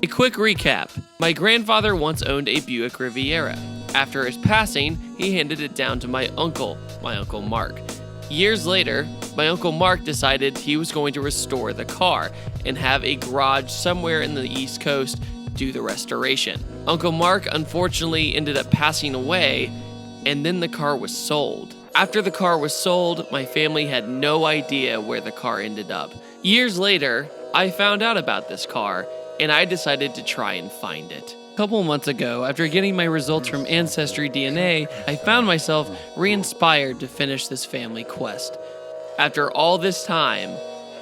A quick recap. My grandfather once owned a Buick Riviera. After his passing, he handed it down to my uncle Mark. Years later, my Uncle Mark decided he was going to restore the car and have a garage somewhere in the East Coast do the restoration. Uncle Mark unfortunately ended up passing away, and then the car was sold. After the car was sold, my family had no idea where the car ended up. Years later, I found out about this car, and I decided to try and find it. A couple months ago, after getting my results from Ancestry DNA, I found myself re-inspired to finish this family quest. After all this time,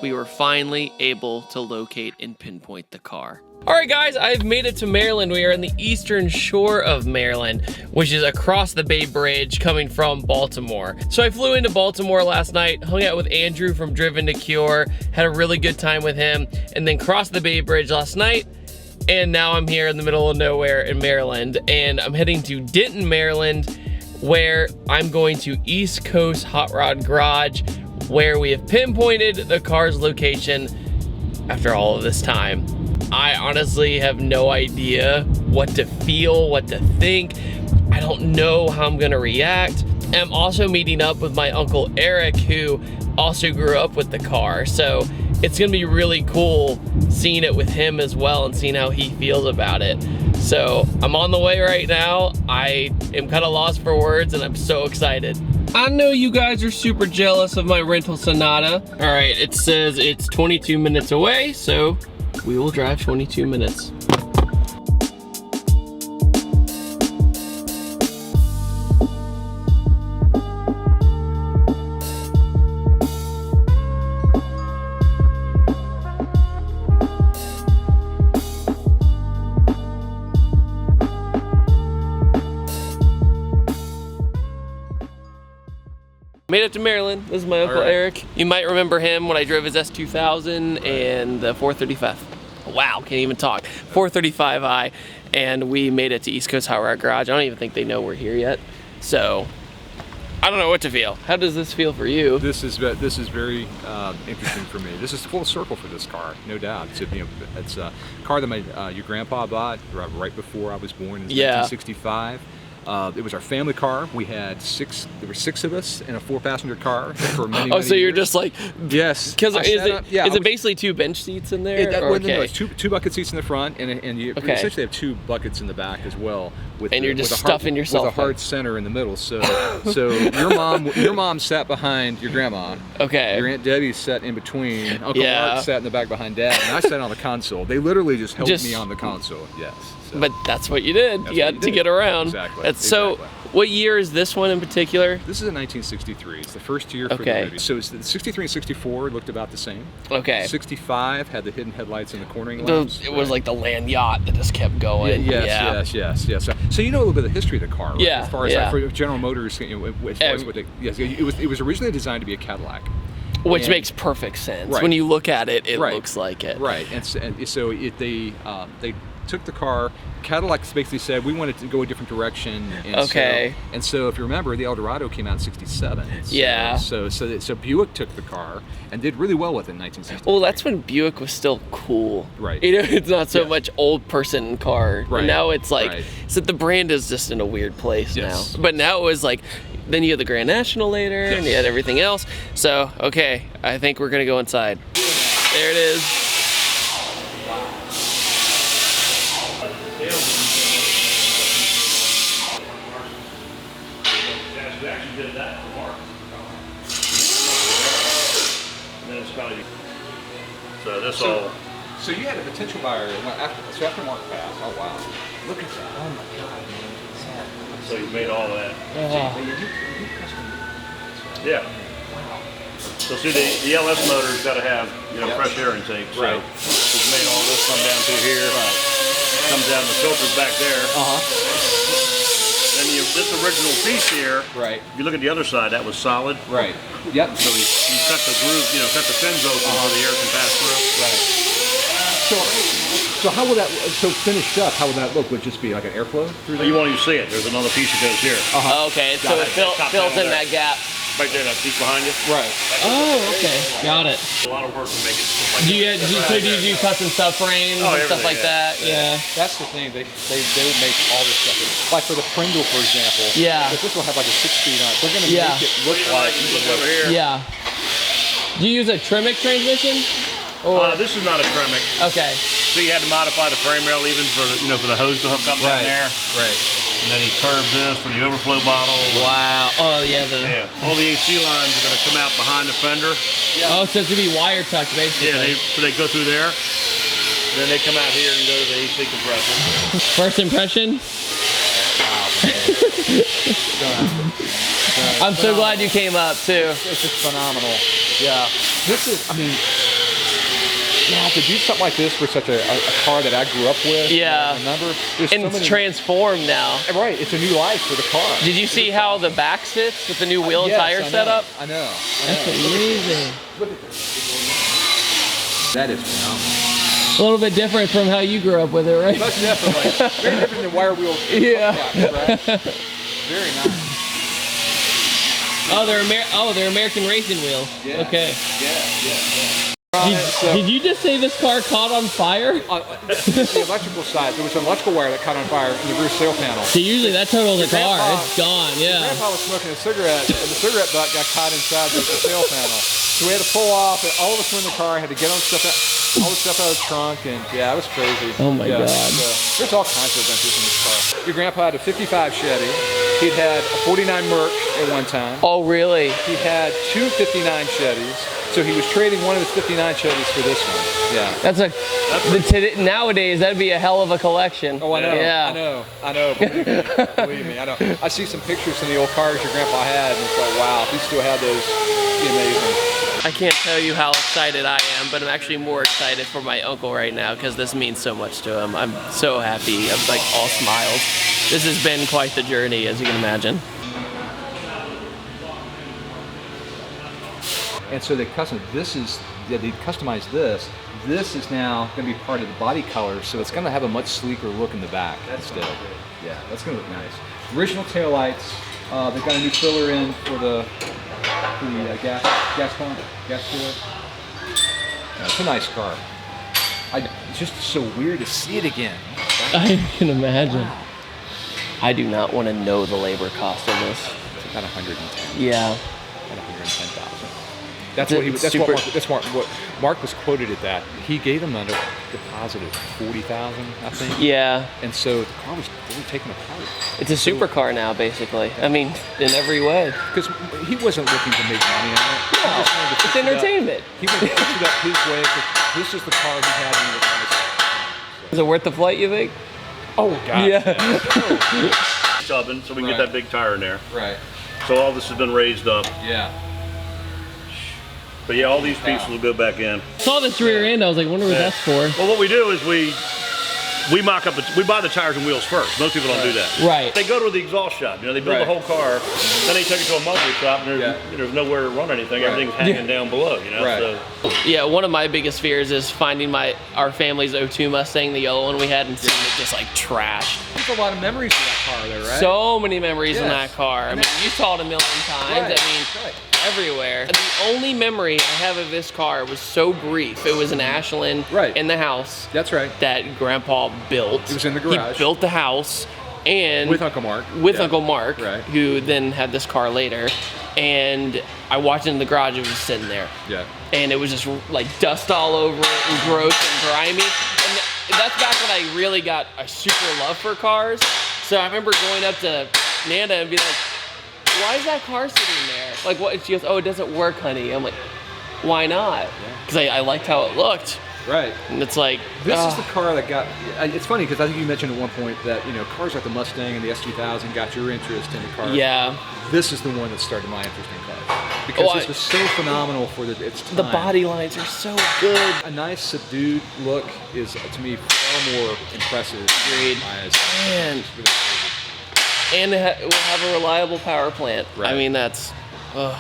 we were finally able to locate and pinpoint the car. All right, guys, I've made it to Maryland. We are in the eastern shore of Maryland, which is across the Bay Bridge coming from Baltimore. So I flew into Baltimore last night, hung out with Andrew from Driven to Cure, had a really good time with him, and then crossed the Bay Bridge last night. And now I'm here in the middle of nowhere in Maryland, and I'm heading to Denton, Maryland, where I'm going to East Coast Hot Rod Garage, where we have pinpointed the car's location after all of this time. I honestly have no idea what to feel, what to think. I don't know how I'm gonna react. I'm also meeting up with my Uncle Eric, who also grew up with the car. So it's gonna be really cool seeing it with him as well and seeing how he feels about it. So I'm on the way right now. I am kind of lost for words and I'm so excited. I know you guys are super jealous of my rental Sonata. All right, it says it's 22 minutes away, so we will drive 22 minutes. Made it to Maryland. This is my Uncle Eric. You might remember him when I drove his S2000 and the 435. Wow, can't even talk. 435i, and we made it to East Coast Hot Rod Garage. I don't even think they know we're here yet. So, I don't know what to feel. How does this feel for you? This is very interesting for me. This is full circle for this car, no doubt. It's a car that your grandpa bought right before I was born in 1965. It was our family car. We had there were six of us in a 4-passenger car for many, many so you're years. just like, yes. Because is it basically 2 bench seats in there? No, it's two bucket seats in the front, and you essentially have 2 buckets in the back as well. You're just stuffing yourself with a hard center in the middle. So your mom sat behind your grandma. Okay. Your Aunt Debbie sat in between. Uncle Mark sat in the back behind Dad, and I sat on the console. They literally just held me on the console. Yes. So. But that's what you did. You had to get around. Exactly. So, what year is this one in particular? This is a 1963. It's the first year for the movie. So it's the 63 and 64 looked about the same. Okay. 65 had the hidden headlights and the cornering lamps. It was like the land yacht that just kept going. Yes. So you know a little bit of the history of the car, right? As far as for General Motors, as far as what it was originally designed to be a Cadillac. Which makes perfect sense. When you look at it, it looks like it. Right. And so they took the car. Cadillac basically said we wanted to go a different direction. And so if you remember, the Eldorado came out in '67. So Buick took the car and did really well with it in 1960. Well, that's when Buick was still cool. Right. You know, it's not so much old person car. Right. And now it's like, so the brand is just in a weird place now. But now it was like, then you had the Grand National later, and you had everything else. So, okay, I think we're gonna go inside. There it is. So you had a potential buyer after Mark passed. Oh wow! Look at that! Oh my God, man! So you made all that. Yeah. Wow. So see, the LS motor's got to have fresh air intake. So we've made all this come down through here. Comes down the filters back there. Then this original piece here. If you look at the other side, that was solid. Yep. So you cut the groove, cut the fins open so the air can pass through. So how will that? So finished up, how would that look? Would it just be like an airflow through there? You won't even see it. There's another piece that goes here. Okay, so it fills in that gap. right there, that piece behind you. Right. Oh, okay. Got it. A lot of work to make it. Like Do you do custom subframes and stuff like that? Yeah. That's the thing. They would make all this stuff. Like for the Pringle, for example. Yeah. If this will have like a 6-speed on it. They're going to make it look like. Look over here. Yeah. Do you use a Tremec transmission? Or This is not a Tremec. okay. So you had to modify the frame rail even for the, for the hose to hook up down there. Right. And then he curved this for the overflow bottle. Wow. Oh yeah. All the AC lines are going to come out behind the fender. Yeah. Oh, so it's gonna be wire tucked basically. Yeah, so they go through there. Then they come out here and go to the AC compressor. First impression? I'm so glad you came up too. It's just phenomenal. Yeah. This is, I mean, yeah, to do something like this for such a car that I grew up with. Yeah. Remember? And it's transformed now. Right. It's a new life for the car. Did you see how the back sits with the new wheel and Yes, tire setup? I know. That's amazing. Look at this. That is phenomenal. A little bit different from how you grew up with it, right? Much definitely. Very different than wire wheel. Yeah. Right? Very nice. Oh, they're American racing wheels. Yeah. Okay. Yeah. Did you just say this car caught on fire? The electrical side, there was an electrical wire that caught on fire in the rear sail panel. So usually that totals the car. Grandpa- It's gone. Yeah. Grandpa was smoking a cigarette, and the cigarette butt got caught inside the sail panel. So we had to pull off, and all of us were in the car, had to get all the stuff out of the trunk, and yeah, it was crazy. Oh my God. So, there's all kinds of adventures in this car. Your grandpa had a 55 Chevy. He'd had a 49 Merc at one time. Oh really? He had two 59 Chevys. So he was trading one of his 59 Chevys for this one. Yeah. That's nowadays that'd be a hell of a collection. Oh, I know. Yeah. I know. Believe me, I know. I see some pictures of the old cars your grandpa had, and it's like, wow, if he still had those, it'd be amazing. I can't tell you how excited I am, but I'm actually more excited for my uncle right now because this means so much to him. I'm so happy. I'm like all smiles. This has been quite the journey, as you can imagine. And so they customized this. This is now going to be part of the body color, so it's going to have a much sleeker look in the back instead. Yeah, that's going to look nice. Original taillights. They've got a new filler in for the gas pump, gas filler. Yeah, it's a nice car. It's just so weird to see it again. I can imagine. Wow. I do not want to know the labor cost of this. It's about 110. Yeah. About 110,000. That's what Mark was quoted at that. He gave him a deposit of 40,000, I think. Yeah. And so the car was really taken apart. It's a supercar now, basically. I mean, in every way. Because he wasn't looking to make money on it. No, it's entertainment. He wanted to fix it up his way. This is the car he had when he was nice. Is it worth the flight, you think? Oh, God. Yeah. Stubbing, so we can get that big tire in there. Right. So all this has been raised up. Yeah. But yeah, all these pieces will go back in. Saw this rear end. I was like, wonder what that's for. Well, what we do is we mock up. We buy the tires and wheels first. Most people don't do that. Right. They go to the exhaust shop. They build the whole car. Then they take it to a muffler shop, and there's nowhere to run anything. Everything's hanging down below. Right. So. Yeah. One of my biggest fears is finding our family's '02 Mustang, the yellow one we had, and seeing it just like trashed. There's a lot of memories of that car, though, right? So many memories in that car. I mean, you saw it a million times. Right. I mean. Everywhere. And the only memory I have of this car was so brief. It was an Ashland in the house. That's right. That Grandpa built. It was in the garage. He built the house, and with Uncle Mark. Uncle Mark, who then had this car later. And I watched it in the garage. It was just sitting there. Yeah. And it was just like dust all over it and gross and grimy. And that's back when I really got a super love for cars. So I remember going up to Nanda and be like, why is that car sitting there? Like, what? She goes, oh, it doesn't work, honey. I'm like, why not? Because I liked how it looked. Right. And it's like, this is the car that got. It's funny because I think you mentioned at one point that cars like the Mustang and the S2000 got your interest in the car. Yeah. This is the one that started my interest in cars because this was so phenomenal for its time. The body lines are so good. A nice subdued look is to me far more impressive. Agreed. Man. And it will have a reliable power plant. Right. I mean, that's little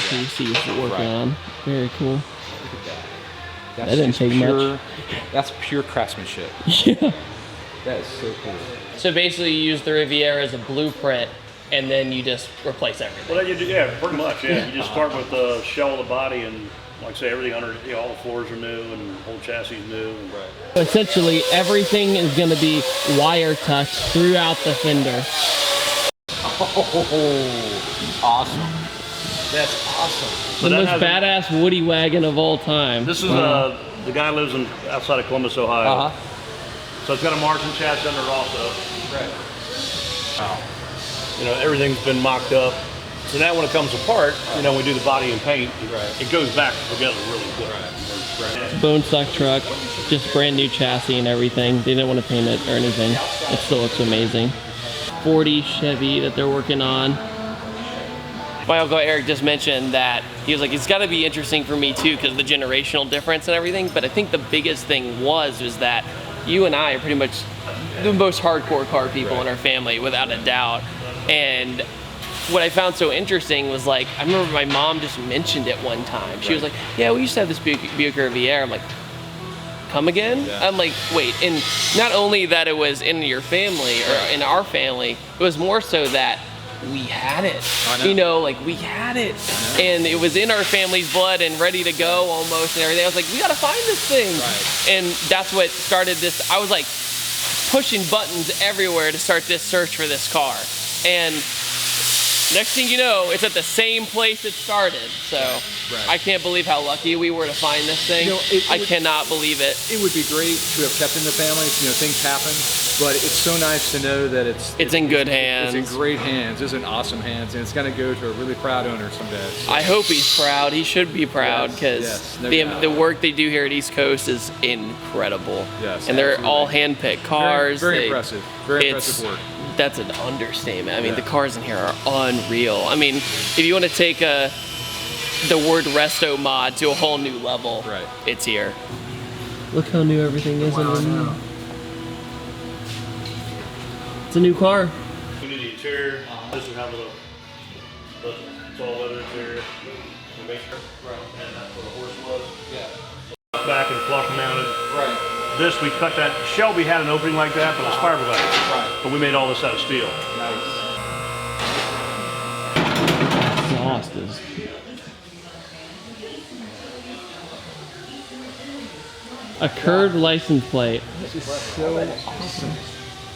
PC is working on. Very cool. Look at that. That didn't take much. That's pure craftsmanship. Yeah. That is so cool. So basically you use the Riviera as a blueprint and then you just replace everything. Well, you do, yeah, pretty much. Yeah, you just start with the shell of the body, and like I say, everything under, you know, all the floors are new, and the whole chassis is new. And Essentially, everything is going to be wire touched throughout the fender. Oh, awesome. That's awesome. The most badass woody wagon of all time. This is the guy lives outside of Columbus, Ohio. So it's got a Martin chassis under it also. Right. Wow. You know, everything's been mocked up. So now when it comes apart, you know, we do the body and paint, it goes back together really good. Right. Bone stock truck, just brand new chassis and everything. They didn't want to paint it or anything. It still looks amazing. 40 Chevy that they're working on. My uncle Eric just mentioned that he was like, it's got to be interesting for me too, because the generational difference and everything. But I think the biggest thing was that you and I are pretty much the most hardcore car people in our family, without a doubt. And what I found so interesting was, like, I remember my mom just mentioned it one time. She was like, yeah, we used to have this Buick Riviera. I'm like, come again? Yeah. I'm like, wait, and not only that it was in your family or in our family, it was more so that we had it. You know, like we had it. And it was in our family's blood and ready to go almost and everything. I was like, we gotta find this thing. And that's what started this. I was like pushing buttons everywhere to start this search for this car. And next thing you know, it's at the same place it started. So I can't believe how lucky we were to find this thing. You know, I cannot believe it. It would be great to have kept in the family. You know, things happen, but it's so nice to know that it's in good hands. It's in great hands. It's in awesome hands, and it's going to go to a really proud owner someday. So. I hope he's proud. He should be proud, because the work they do here at East Coast is incredible. Yes, and they're all hand-picked cars. Very impressive. Very impressive work. That's an understatement. I mean, the cars in here are unreal. I mean, if you want to take the word resto mod to a whole new level, it's here. Look how new everything is. Wow, it's a new car. We do the interior. This is how it's all leather interior. And that's where the horse was. Yeah. Back and flush mounted. Right. This, we cut that. Shelby had an opening like that, but it was fiberglass. But we made all this out of steel. Exhaust is. A curved license plate. This is so awesome.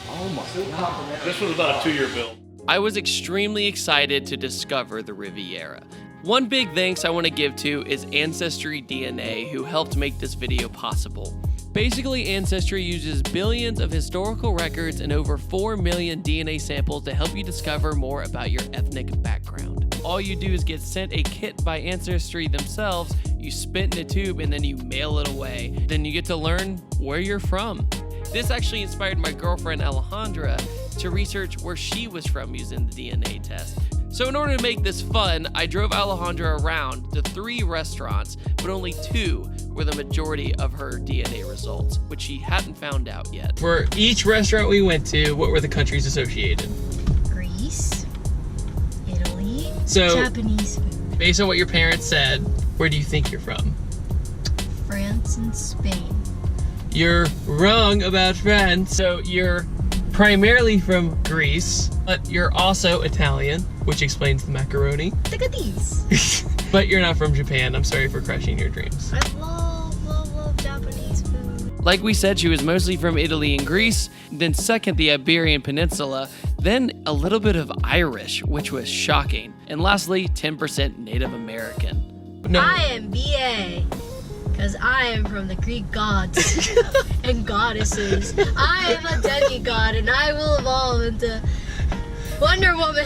Oh my God. This was about a 2-year build. I was extremely excited to discover the Riviera. One big thanks I want to give to is Ancestry DNA, who helped make this video possible. Basically, Ancestry uses billions of historical records and over 4 million DNA samples to help you discover more about your ethnic background. All you do is get sent a kit by Ancestry themselves, you spit in a tube, and then you mail it away. Then you get to learn where you're from. This actually inspired my girlfriend Alejandra to research where she was from using the DNA test. So in order to make this fun, I drove Alejandra around to 3 restaurants, but only 2 were the majority of her DNA results, which she hadn't found out yet. For each restaurant we went to, what were the countries associated? Greece, Italy, so, Japanese food. Based on what your parents said, where do you think you're from? France and Spain. You're wrong about France. So you're primarily from Greece, but you're also Italian, which explains the macaroni. Look at these. But you're not from Japan. I'm sorry for crushing your dreams. I love Japanese food. Like we said, she was mostly from Italy and Greece, then second the Iberian Peninsula, then a little bit of Irish, which was shocking. And lastly, 10% Native American. No. I am BA. Because I am from the Greek gods and goddesses. I am a demigod and I will evolve into Wonder Woman.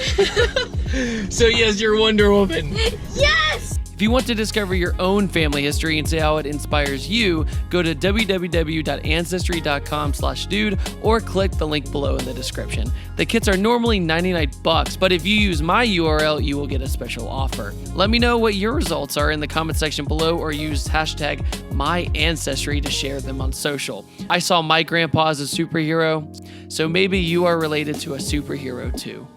So yes, you're Wonder Woman. Yes! If you want to discover your own family history and see how it inspires you, go to www.ancestry.com/dude or click the link below in the description. The kits are normally $99, but if you use my URL, you will get a special offer. Let me know what your results are in the comment section below or use hashtag #MyAncestry to share them on social. I saw my grandpa as a superhero, so maybe you are related to a superhero too.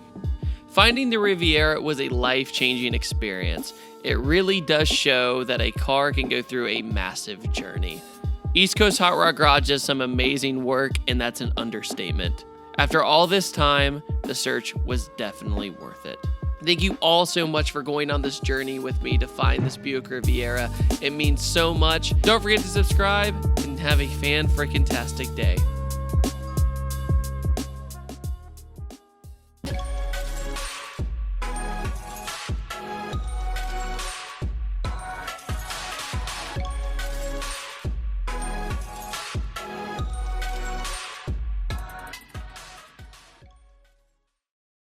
Finding the Riviera was a life-changing experience. It really does show that a car can go through a massive journey. East Coast Hot Rod Garage does some amazing work, and that's an understatement. After all this time, the search was definitely worth it. Thank you all so much for going on this journey with me to find this Buick Riviera. It means so much. Don't forget to subscribe and have a fan-freaking-tastic day.